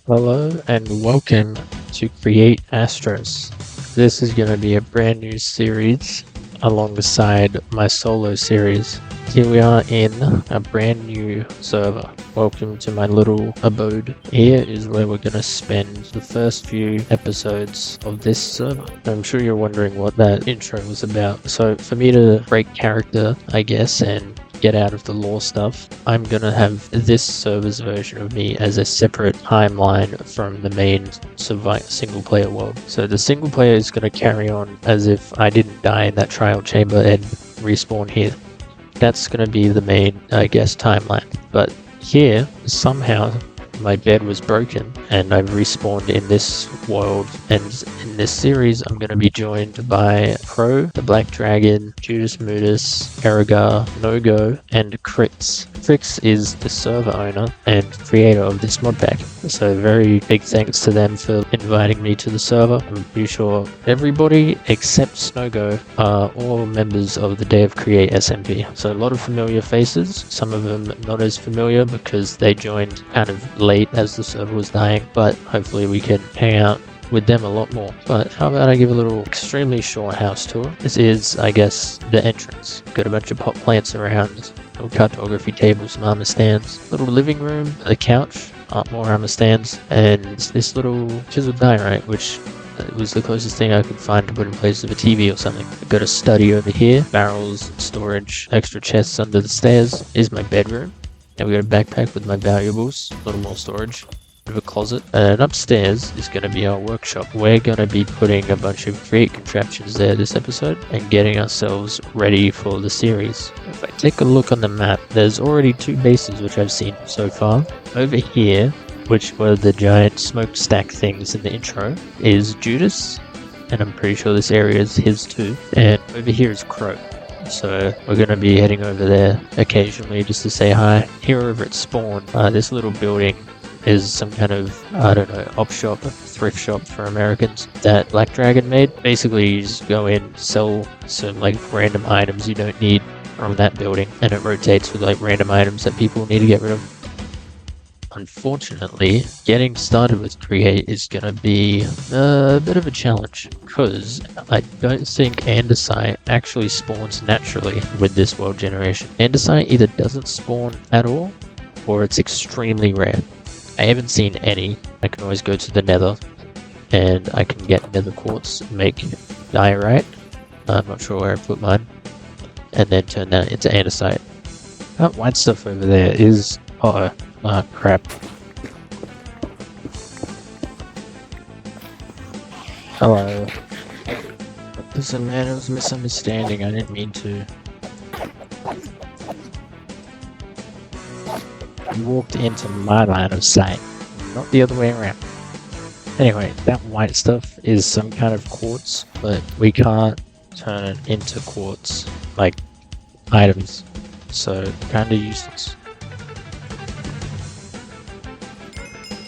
Hello and welcome to Create ASTROS. This is going to be a brand new series alongside my solo series. Here we are in a brand new server. Welcome to my little abode. Here is where we're going to spend the first few episodes of this server. I'm sure you're wondering what that intro was about. So for me to break character, I guess, and get out of the lore stuff, I'm gonna have this server's version of me as a separate timeline from the main single player world. So the single player is gonna carry on as if I didn't die in that trial chamber and respawn here. That's gonna be the main, I guess, timeline. But here, somehow, my bed was broken and I've respawned in this world, and in this series I'm going to be joined by Pro, the Black Dragon, Judas Mudus, Erigar, Nogo, and Crix. Crix is the server owner and creator of this mod pack, so very big thanks to them for inviting me to the server. I'm pretty sure everybody except Snogo are all members of the Day of Create SMP, so a lot of familiar faces, some of them not as familiar because they joined kind of late as the server was dying, but hopefully we can hang out with them a lot more. But how about I give a little extremely short house tour. This is, I guess, the entrance. Got a bunch of pot plants around, little cartography table, some armor stands, little living room, a couch, more armor stands, and this little chiseled diorite, which was the closest thing I could find to put in place of a TV or something. I've got a study over here, barrels, storage, extra chests under the stairs. Here's my bedroom. And we got a backpack with my valuables, a little more storage, bit of a closet. And upstairs is going to be our workshop. We're going to be putting a bunch of create contraptions there this episode and getting ourselves ready for the series. If I take a look on the map, there's already 2 bases which I've seen so far. Over here, which were the giant smokestack things in the intro, is Judas, and I'm pretty sure this area is his too. And over here is Crow. So we're going to be heading over there occasionally just to say hi. Here over at spawn, this little building is some kind of, I don't know, op shop, thrift shop for Americans that Black Dragon made. Basically, you just go in, sell some like random items you don't need from that building, and it rotates with like random items that people need to get rid of. Unfortunately, getting started with Create is going to be a bit of a challenge, because I don't think andesite actually spawns naturally with this world generation. Andesite either doesn't spawn at all, or it's extremely rare. I haven't seen any. I can always go to the nether, and I can get nether quartz, make diorite, I'm not sure where I put mine, and then turn that into andesite. That white stuff over there is... Ah, crap. Hello. Listen, man, it was a misunderstanding. I didn't mean to. You walked into my line of sight, not the other way around. Anyway, that white stuff is some kind of quartz, but we can't turn it into quartz, like items. So, kinda useless.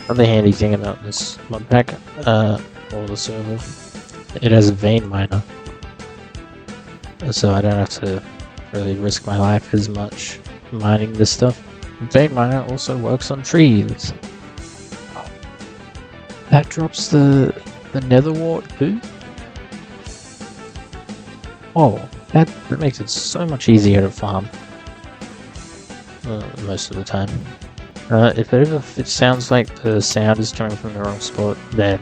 Another handy thing about this mod pack, or the server, it has a vein miner, so I don't have to really risk my life as much mining this stuff. Vein miner also works on trees. That drops the nether wart too? Oh, that makes it so much easier to farm. Most of the time. If it sounds like the sound is coming from the wrong spot, then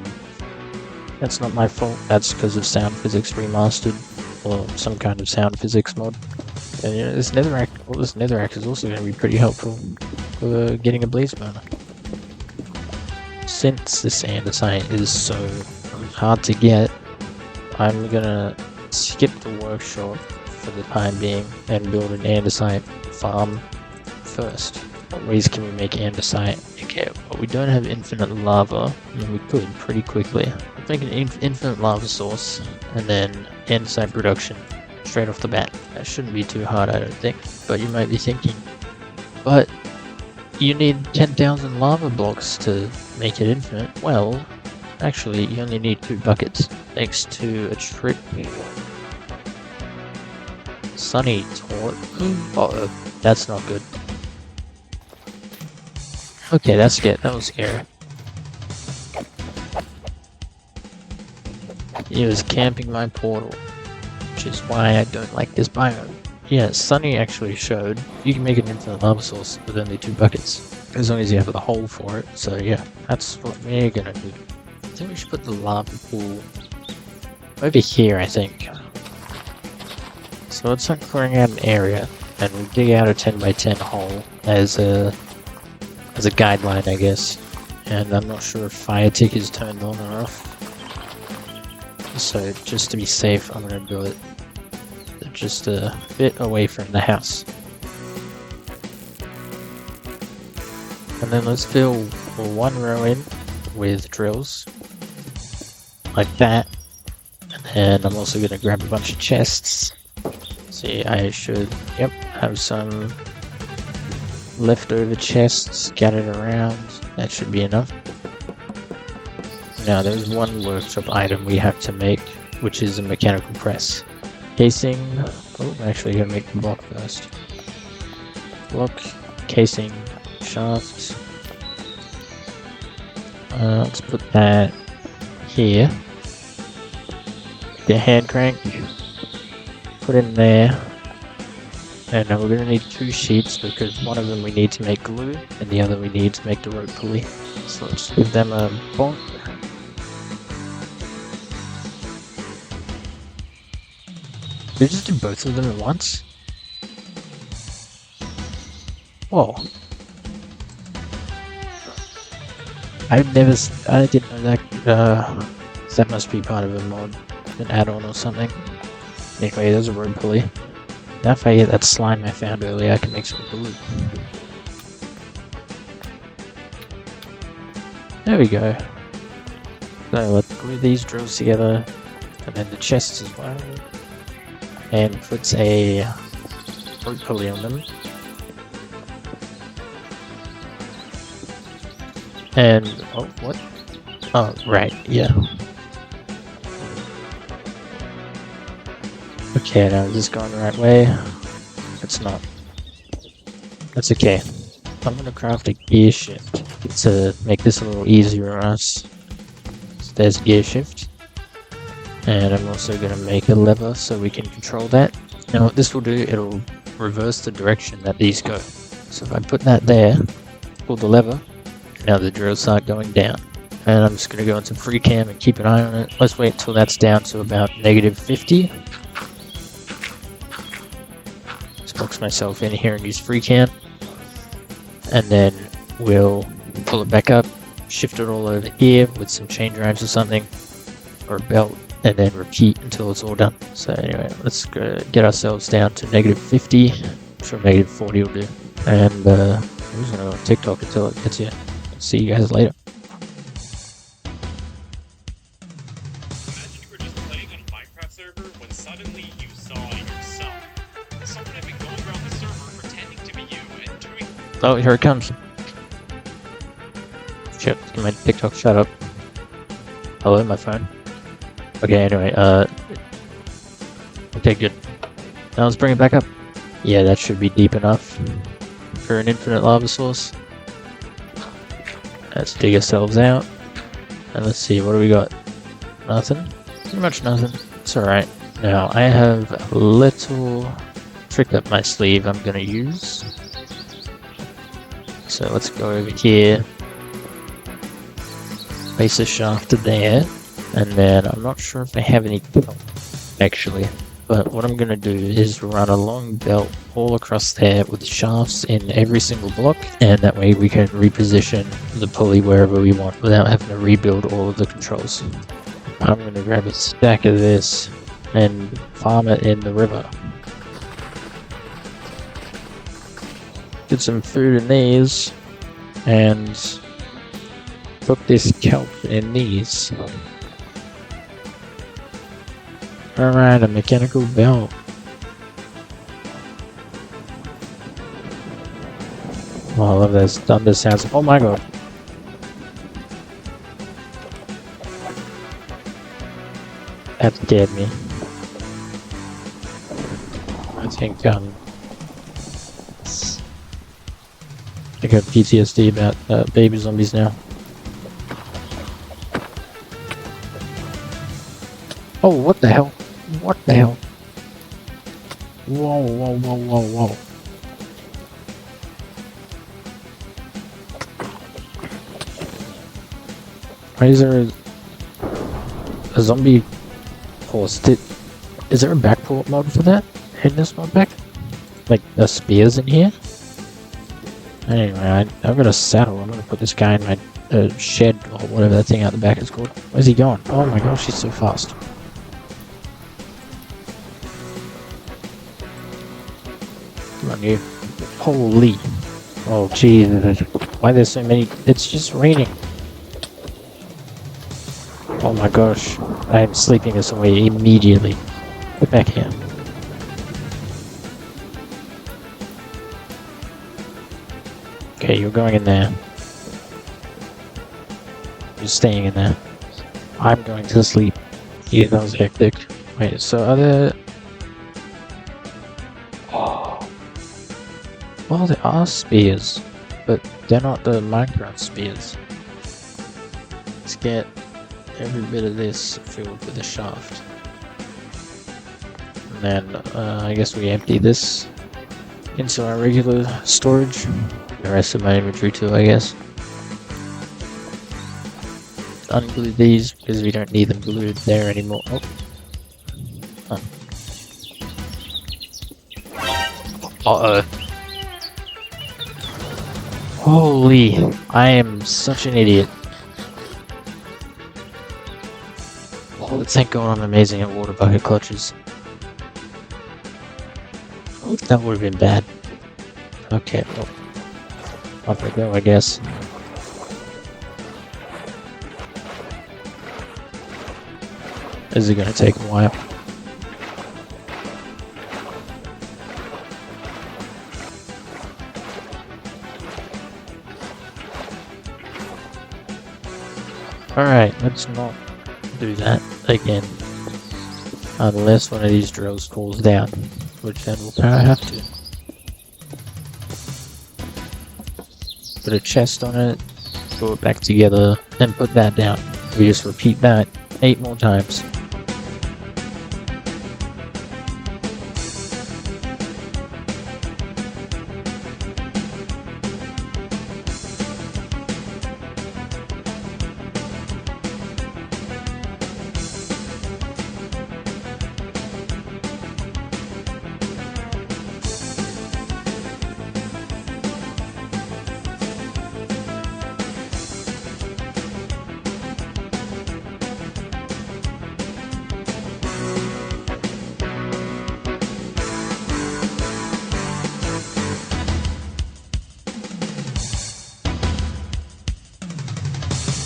that's not my fault. That's because of Sound Physics Remastered, or some kind of sound physics mod. And you know, this netherrack is also going to be pretty helpful for getting a blaze burner. Since this andesite is so hard to get, I'm gonna skip the workshop for the time being and build an andesite farm first. What ways can we make andesite? Okay, well, we don't have infinite lava, and we could pretty quickly. Let's make an infinite lava source, and then andesite production straight off the bat. That shouldn't be too hard, I don't think. But you might be thinking, but you need 10,000 lava blocks to make it infinite. Well, actually, you only need 2 buckets, thanks to a trick. Sunny taught. Uh-oh, that's not good. Okay, that was scary. He was camping my portal, which is why I don't like this biome. Yeah, Sunny actually showed you can make an infinite lava source with only 2 buckets, as long as you have the hole for it. So yeah, that's what we're gonna do. I think we should put the lava pool over here, I think. So let's start clearing out an area, and we'll dig out a 10 by 10 hole as a guideline, I guess. And I'm not sure if fire tick is turned on or off. So just to be safe, I'm gonna do it just a bit away from the house. And then let's fill 1 row in with drills, like that. And I'm also gonna grab a bunch of chests. See, I should, yep, have some leftover chests scattered around. That should be enough. Now there's one workshop item we have to make, which is a mechanical press. Casing, oh, I'm actually gonna make the block first. Block, casing, shaft. Let's put that here. The hand crank, put in there. And now we're gonna need 2 sheets because one of them we need to make glue and the other we need to make the rope pulley. So let's give them a bonk. Did we just do both of them at once? Whoa. I didn't know that, that must be part of a mod, an add-on or something. Anyway, there's a rope pulley. Now if I get that slime I found earlier, I can make some glue. There we go. So let's glue these drills together, and then the chests as well. And puts a rope pulley on them. And, oh, what? Oh, right, yeah. Okay, now is this going the right way? It's not. That's okay. I'm gonna craft a gear shift to make this a little easier on us. So there's gear shift. And I'm also gonna make a lever so we can control that. Now what this will do, it'll reverse the direction that these go. So if I put that there, pull the lever, now the drills start going down. And I'm just gonna go into free cam and keep an eye on it. Let's wait until that's down to about -50. Box myself in here and use free cam, and then we'll pull it back up, shift it all over here with some chain drives or something, or a belt, and then repeat until it's all done. So anyway, let's go get ourselves down to -50. I'm sure -40 will do. And I'm just gonna go on TikTok until it gets here. See you guys later. Imagine you were just playing on a Minecraft server when suddenly you saw yourself. Someone had been going around the server pretending to be you and doing... Oh, here it comes. Shit, my TikTok shut up. Hello, my phone. Okay, anyway, okay, good. Now let's bring it back up. Yeah, that should be deep enough for an infinite lava source. Let's dig ourselves out. And let's see, what do we got? Nothing? Pretty much nothing. It's alright. Now, I have a little trick up my sleeve I'm gonna use. So let's go over here. Place a shaft there. And then, I'm not sure if I have any belt, actually. But what I'm gonna do is run a long belt all across there with shafts in every single block, and that way we can reposition the pulley wherever we want without having to rebuild all of the controls. I'm gonna grab a stack of this and farm it in the river. Get some food in these, and cook this kelp in these. Alright, a mechanical belt. Oh, I love those thunder sounds. Oh my god. That scared me. I think, I got PTSD about baby zombies now. Oh, what the hell? What the hell? Whoa, whoa, whoa, whoa, whoa. Why is there a zombie horse? Is there a backport mod for that in this mod pack? Like, the spears in here? Anyway, I've got a saddle. I'm gonna put this guy in my shed or whatever that thing out the back is called. Where's he going? Oh my gosh, he's so fast. Come on, you. Holy. Oh, jeez. Why there's so many? It's just raining. Oh my gosh. I am sleeping this away immediately. Get back here. Okay, you're going in there. You're staying in there. I'm going to sleep. Yeah, that was hectic. Wait, so are there... Oh. Well, there are spears, but they're not the Minecraft spears. Let's get every bit of this filled with a shaft. And then, I guess we empty this into our regular storage. The rest of my inventory too, I guess. Unglue these because we don't need them glued there anymore. Oh. Huh. Uh-oh. Holy, I am such an idiot. Oh, thank God I'm amazing at water bucket clutches. That would have been bad. Okay, well, off I go, I guess. This is gonna take a while. Alright, let's not do that again. Unless one of these drills falls down, which then we'll probably have to. Put a chest on it, put it back together, and put that down. We just repeat that 8 more times.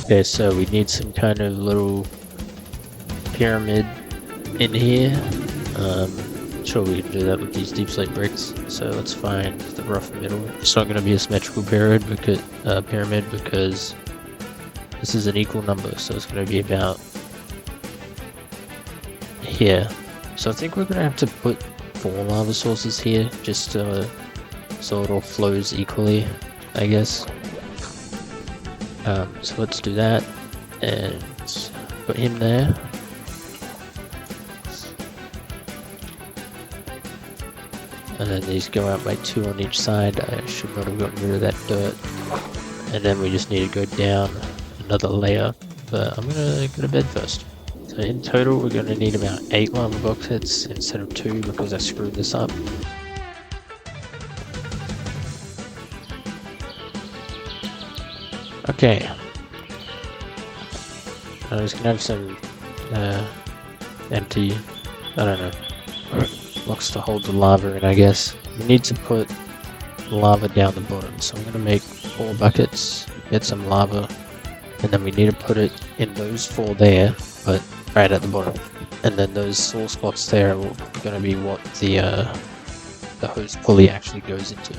Okay, so we need some kind of little pyramid in here. Sure, we can do that with these deep slate bricks. So let's find the rough middle. It's not going to be a symmetrical pyramid because this is an equal number, so it's going to be about here. So I think we're going to have to put 4 lava sources here, just so it all flows equally, I guess. So let's do that, and put him there. And then these go out by 2 on each side. I should not have gotten rid of that dirt. And then we just need to go down another layer, but I'm gonna go to bed first. So in total we're gonna need about 8 lava buckets instead of 2 because I screwed this up. Okay. I'm just gonna have some empty, I don't know, blocks to hold the lava in, I guess. We need to put lava down the bottom, so I'm gonna make 4 buckets, get some lava, and then we need to put it in those 4 there, but right at the bottom. And then those source spots there are gonna be what the hose pulley actually goes into.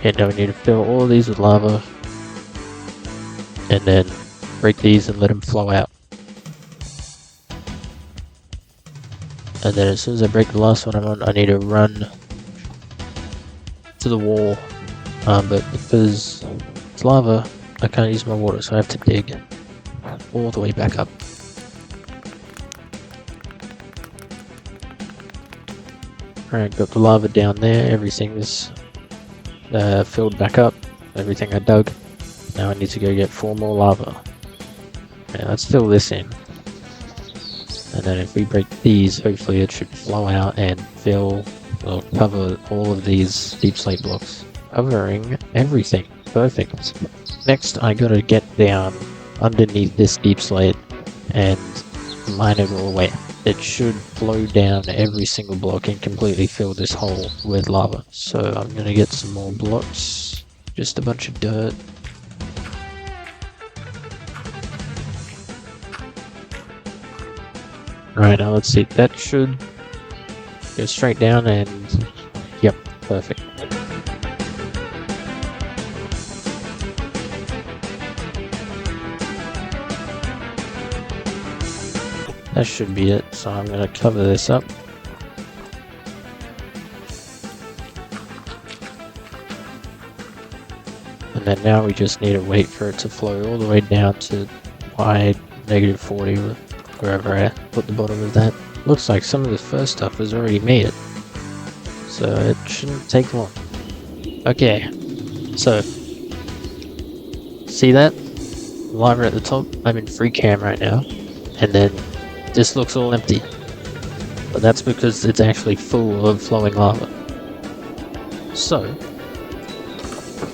And now we need to fill all of these with lava, and then break these and let them flow out. And then as soon as I break the last one I'm on, I need to run to the wall, but because it's lava, I can't use my water, so I have to dig. all the way back up. Alright, got the lava down there, everything is filled back up, everything I dug. Now I need to go get 4 more lava. Yeah, let's fill this in. And then if we break these, hopefully it should flow out and fill, or cover all of these deep slate blocks. Covering everything. Perfect. Next, I gotta get down underneath this deep slate and mine it all away. It should flow down every single block and completely fill this hole with lava. So I'm gonna get some more blocks. Just a bunch of dirt. Alright, now let's see. That should go straight down and... Yep, perfect. That should be it, so I'm gonna cover this up. And then now we just need to wait for it to flow all the way down to y -40, wherever I put the bottom of that. Looks like some of the first stuff has already made it, so it shouldn't take long. Okay, so see that? Lava at the top? I'm in free cam right now, and then this looks all empty, but that's because it's actually full of flowing lava. So,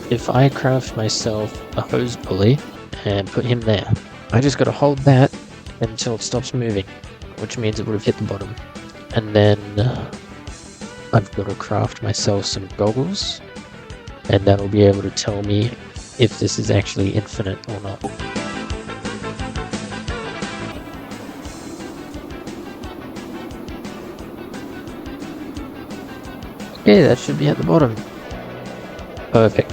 if I craft myself a hose pulley and put him there, I just gotta hold that until it stops moving, which means it would have hit the bottom. And then I've got to craft myself some goggles, and that'll be able to tell me if this is actually infinite or not. Okay, that should be at the bottom. Perfect.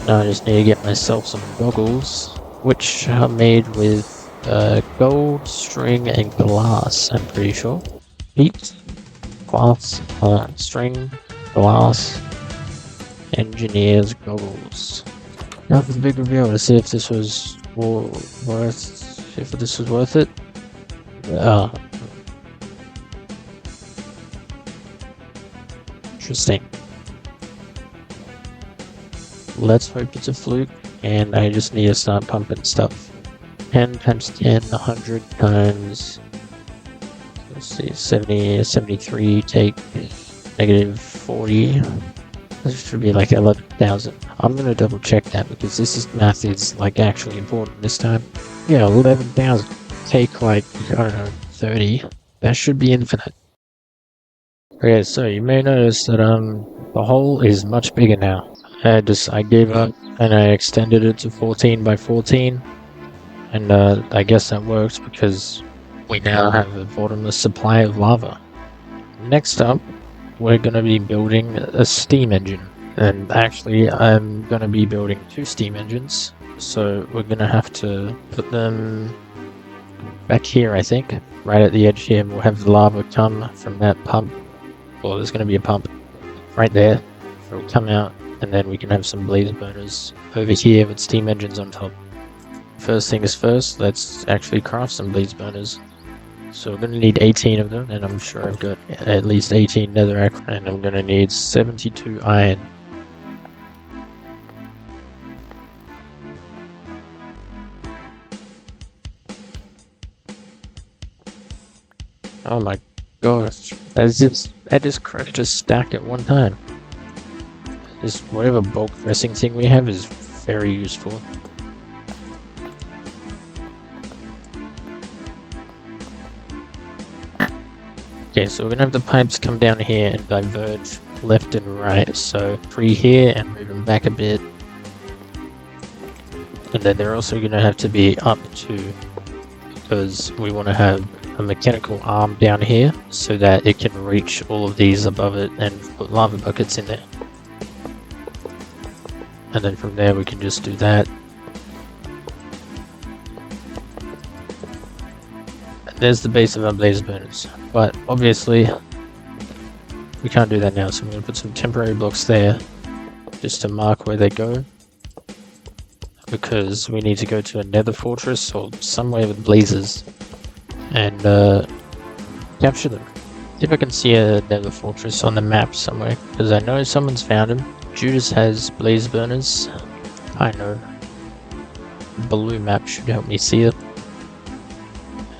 Now I just need to get myself some goggles, which are made with gold, string, and glass, I'm pretty sure. Heat, glass, string, glass, engineer's goggles. Now for the big reveal to see if this was worth it. Interesting. Let's hope it's a fluke, and I just need to start pumping stuff. 10 times 10, 100 times, let's see, 70, 73, take -40. This should be like 11,000. I'm gonna double check that because math is like actually important this time. Yeah, 11,000. Take like, I don't know, 30. That should be infinite. Okay, so you may notice that the hole is much bigger now. I gave up and I extended it to 14 by 14, and I guess that works because we now have a bottomless supply of lava. Next up, we're going to be building a steam engine, and actually I'm going to be building 2 steam engines, so we're going to have to put them back here, I think, right at the edge here, and we'll have the lava come from that pump. Well, there's going to be a pump right there, so it'll come out, and then we can have some blaze burners over here with steam engines on top. First thing is first, let's actually craft some blaze burners. So we're going to need 18 of them, and I'm sure I've got at least 18 netherrack, and I'm going to need 72 iron. Oh my gosh, that just crushed a stack at one time. This whatever bulk pressing thing we have is very useful. Okay, so we're gonna have the pipes come down here and diverge left and right. So 3 here and move them back a bit. And then they're also gonna have to be up too, because we want to have a mechanical arm down here so that it can reach all of these above it and put lava buckets in there. And then from there we can just do that. And there's the base of our blaze burners. But obviously we can't do that now, so I'm going to put some temporary blocks there just to mark where they go. because we need to go to a nether fortress or somewhere with blazes and capture them. See if I can see a nether fortress on the map somewhere, because I know someone's found them. Judas has blaze burners. I know. The blue map should help me see it.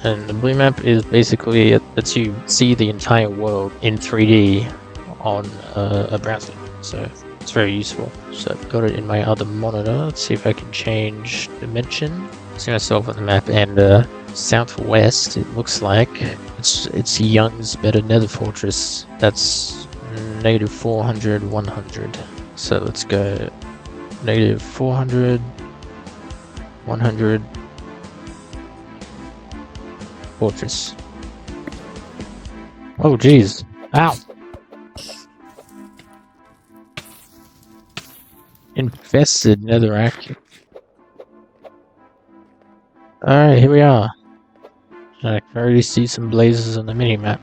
And the blue map is basically it lets you see the entire world in 3D on a browser. So it's very useful. So I've got it in my other monitor. Let's see if I can change dimension. See myself on the map, and southwest it looks like it's Young's better nether fortress. That's negative 400, 100. So let's go negative 400, 100 fortress. Oh jeez. Ow! Infested netherrack. Alright, here we are. I can already see some blazes on the minimap.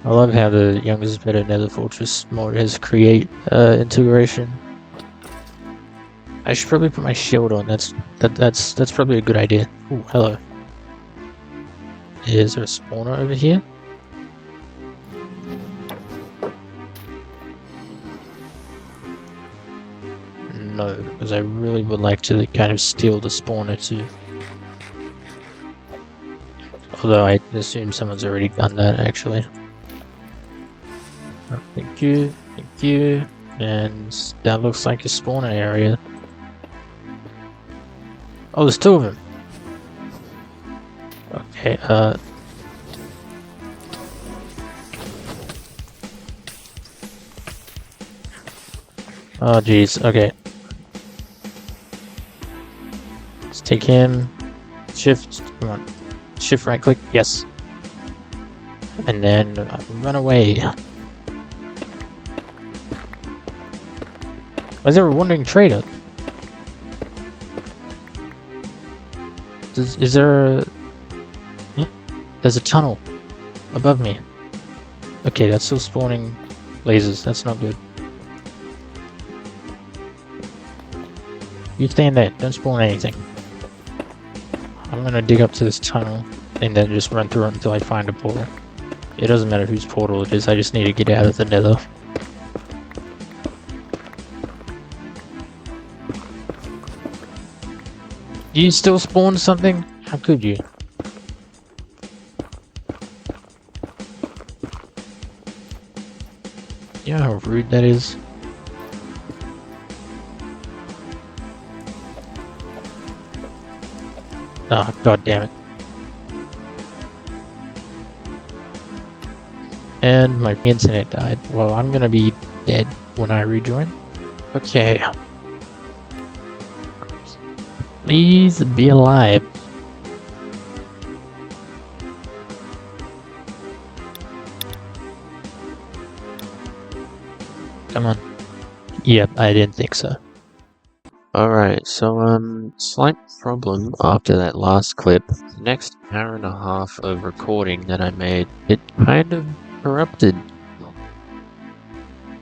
I love how the Young's better nether fortress mod has create integration. I should probably put my shield on. That's probably a good idea. Ooh, hello. Is there a spawner over here? No, because I really would like to kind of steal the spawner too. Although I assume someone's already done that actually. Oh, thank you, thank you. And that looks like a spawner area. Oh, there's two of them. Okay, oh jeez, okay. Let's take him. Shift, come on. Shift right click, yes. And then run away. Why is there a wandering trader? Is there a... There's a tunnel above me. Okay, that's still spawning lasers. That's not good. You stay in there. Don't spawn anything. I'm gonna dig up to this tunnel and then just run through it until I find a portal. It doesn't matter whose portal it is. I just need to get out of the nether. Do you still spawn something? How could you? You know how rude that is? Oh, god damn it. And my internet died. Well, I'm gonna be dead when I rejoin. Okay. Please be alive. Come on. Yep, I didn't think so. Alright, so slight problem after that last clip. The next hour and a half of recording that I made, it kind of corrupted.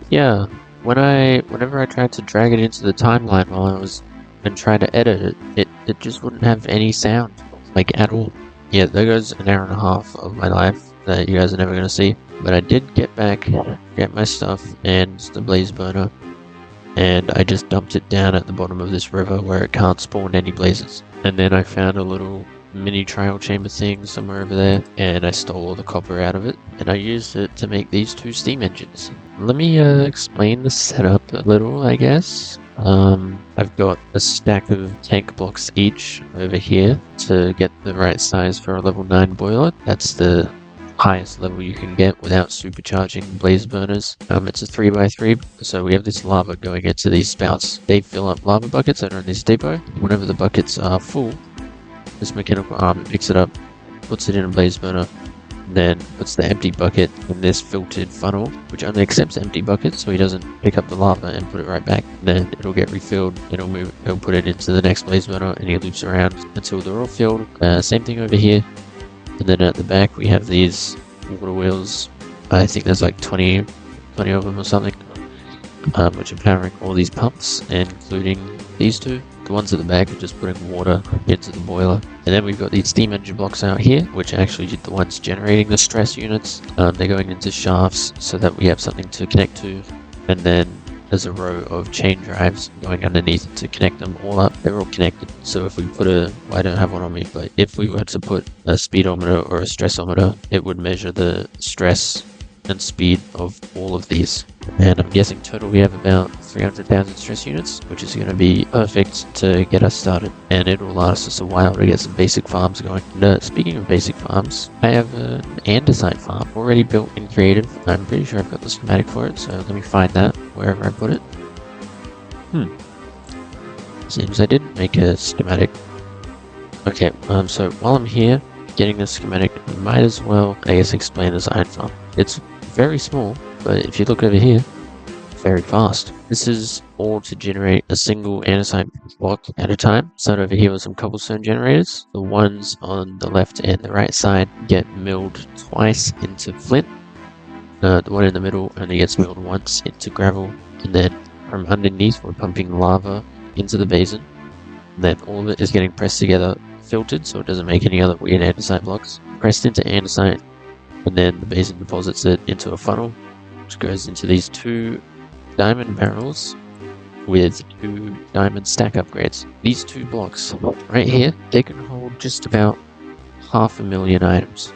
Yeah, whenever I tried to drag it into the timeline while I was and try to edit it, it just wouldn't have any sound, like at all. Yeah, there goes an hour and a half of my life that you guys are never gonna see. But I did get back, get my stuff and the blaze burner, and I just dumped it down at the bottom of this river where it can't spawn any blazes. And then I found a little mini trial chamber thing somewhere over there, and I stole all the copper out of it, and I used it to make these two steam engines. Let me explain the setup a little, I guess. I've got a stack of tank blocks each over here to get the right size for a level 9 boiler. That's the highest level you can get without supercharging blaze burners. It's a 3x3, so we have this lava going into these spouts. They fill up lava buckets that are in this depot. Whenever the buckets are full, this mechanical arm picks it up, puts it in a blaze burner, then puts the empty bucket in this filtered funnel, which only accepts empty buckets, so he doesn't pick up the lava and put it right back. Then it'll get refilled, it'll put it into the next blaze burner, and he loops around until they're all filled. Same thing over here. And then at the back we have these water wheels. I think there's like 20 of them or something. which are powering all these pumps, including these two. The ones at the back are just putting water into the boiler. And then we've got these steam engine blocks out here, which are actually the ones generating the stress units. They're going into shafts so that we have something to connect to. And then there's a row of chain drives going underneath to connect them all up. They're all connected. So if we put I don't have one on me, but if we were to put a speedometer or a stressometer, it would measure the stress and speed of all of these. And I'm guessing total we have about 300,000 stress units, which is going to be perfect to get us started. And it will last us a while to get some basic farms going. And, speaking of basic farms, I have an andesite farm already built in creative. I'm pretty sure I've got the schematic for it, so let me find that wherever I put it. Seems I didn't make a schematic. Okay, so while I'm here getting the schematic, we might as well, I guess, explain this iron farm. It's very small, but if you look over here, very fast. This is all to generate a single andesite block at a time. Start over here with some cobblestone generators. The ones on the left and the right side get milled twice into flint. The one in the middle only gets milled once into gravel. And then from underneath, we're pumping lava into the basin. And then all of it is getting pressed together, filtered so it doesn't make any other weird andesite blocks. Pressed into andesite, and then the basin deposits it into a funnel, which goes into these 2 diamond barrels with 2 diamond stack upgrades. These 2 blocks right here, they can hold just about 500,000 items.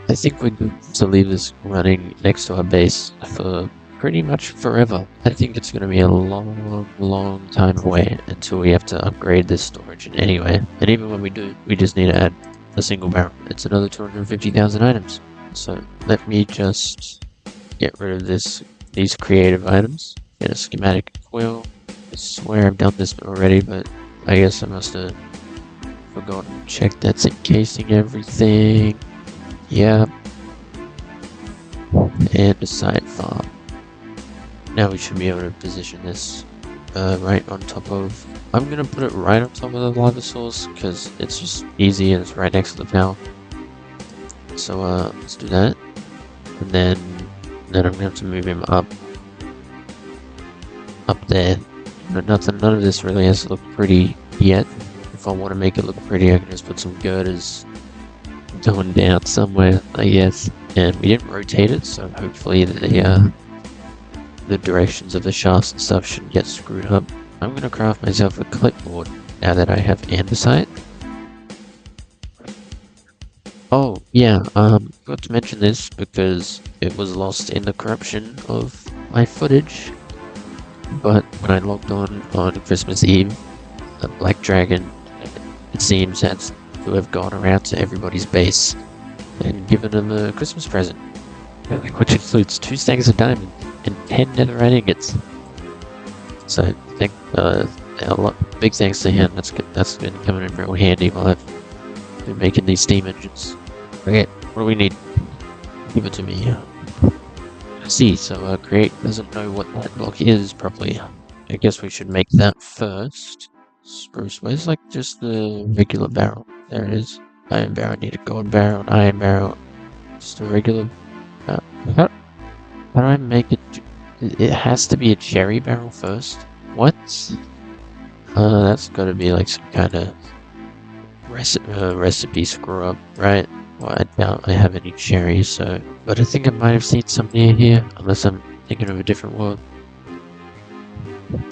I think we're good to leave this running next to our base for pretty much forever. I think it's going to be a long time away until we have to upgrade this storage in any way. And even when we do, we just need to add a single barrel. It's another 250,000 items. So let me just get rid of these creative items. Get a schematic coil. I swear I've done this already, but I guess I must have forgotten to check that's encasing everything. Yep. And a side farm. Now we should be able to position this right on top of... I'm going to put it right on top of the lava source because it's just easy and it's right next to the power. So let's do that. And then I'm going to have to move him up there. But none of this really has to look pretty yet. If I want to make it look pretty, I can just put some girders going down somewhere, I guess. And we didn't rotate it, so hopefully the directions of the shafts and stuff shouldn't get screwed up. I'm going to craft myself a clipboard now that I have andesite. Oh, yeah, I forgot to mention this because it was lost in the corruption of my footage. But when I logged on Christmas Eve, the Black Dragon, it seems, has to have gone around to everybody's base and given them a Christmas present, which includes 2 stacks of diamond and 10 netherite ingots. So, big thanks to him. That's been coming in real handy while I've been making these steam engines. Okay, what do we need? Give it to me. I see, so Create doesn't know what that block is properly. I guess we should make that first. Spruce, where's like just the regular barrel? There it is. Iron barrel, need a gold barrel, an iron barrel. Just a regular... how do I make it? It has to be a cherry barrel first? What? That's gotta be like some kind of recipe screw up, right? Well, I doubt I have any cherries, so... But I think I might have seen some near here, unless I'm thinking of a different world.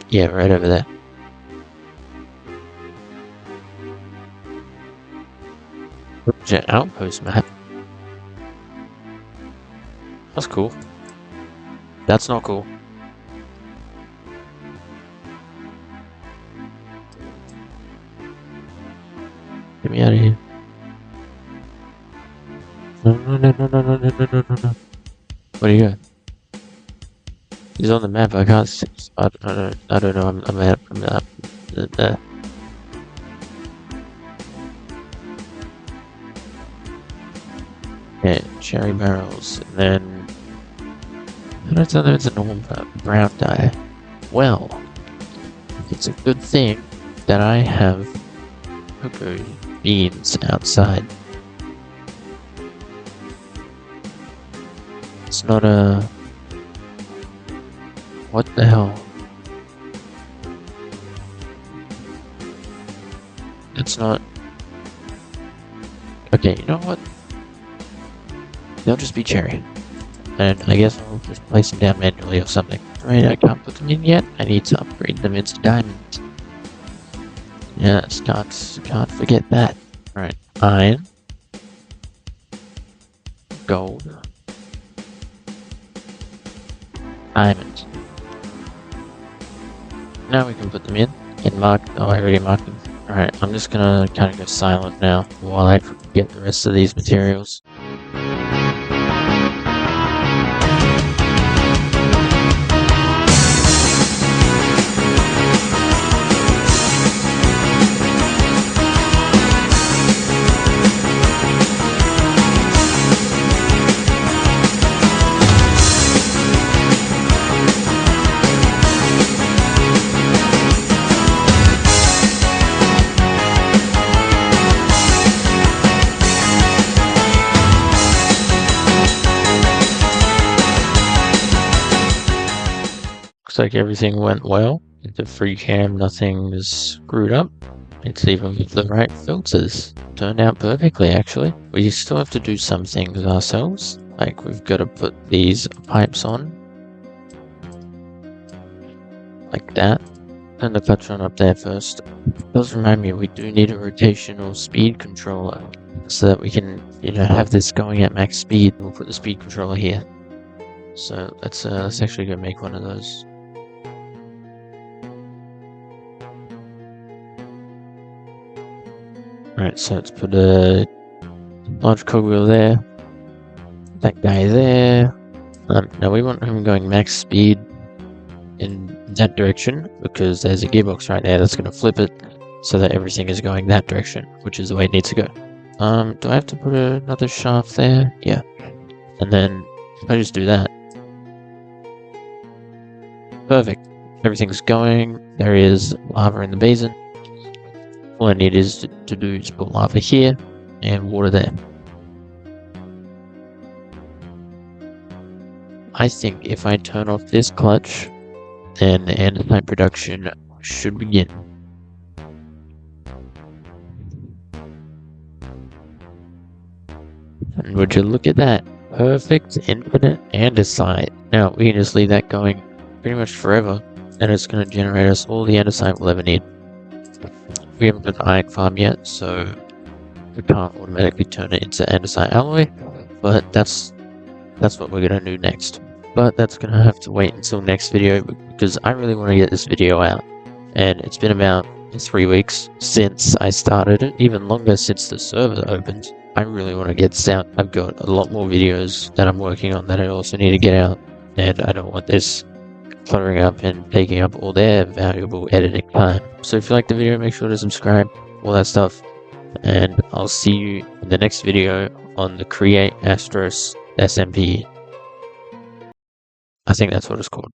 Yeah, right over there. Project outpost map. That's cool. That's not cool. Get me out of here. No. What do you got? He's on the map. I can't see. I don't know. I'm at. Okay, cherry barrels, and then I don't know. It's a normal brown dye. Well, it's a good thing that I have cocoa beans outside. It's not a... What the hell? It's not... Okay, you know what? They'll just be cherry. And I guess I'll just place them down manually or something. Right, I can't put them in yet. I need to upgrade them into diamonds. Yes, can't forget that. Alright, iron. Gold. Diamond. Now we can put them in. And mark... Oh, I already marked them. Alright, I'm just gonna kind of go silent now while I get the rest of these materials. Looks like everything went well. The free cam, nothing is screwed up. It's even with the right filters. Turned out perfectly, actually. We still have to do some things ourselves. Like, we've got to put these pipes on. Like that. Turn the clutch on up there first. It does remind me, we do need a rotational speed controller. So that we can, have this going at max speed. We'll put the speed controller here. So let's actually go make one of those. Alright, so let's put a large cogwheel there, that guy there. Now we want him going max speed in that direction, because there's a gearbox right there that's going to flip it so that everything is going that direction, which is the way it needs to go. Do I have to put another shaft there? Yeah. And then if I just do that. Perfect. Everything's going. There is lava in the basin. All I need is to do is put lava here and water there. I think if I turn off this clutch, then the andesite production should begin. And would you look at that? Perfect infinite andesite. Now we can just leave that going pretty much forever, and it's going to generate us all the andesite we'll ever need. We haven't got the iron farm yet, so we can't automatically turn it into andesite alloy, but that's what we're going to do next. But that's going to have to wait until next video, because I really want to get this video out. And it's been about 3 weeks since I started it, even longer since the server opened. I really want to get this out. I've got a lot more videos that I'm working on that I also need to get out, and I don't want this cluttering up and taking up all their valuable editing time. So if you like the video, make sure to subscribe, all that stuff, and I'll see you in the next video on the Create ASTROS SMP. I think that's what it's called.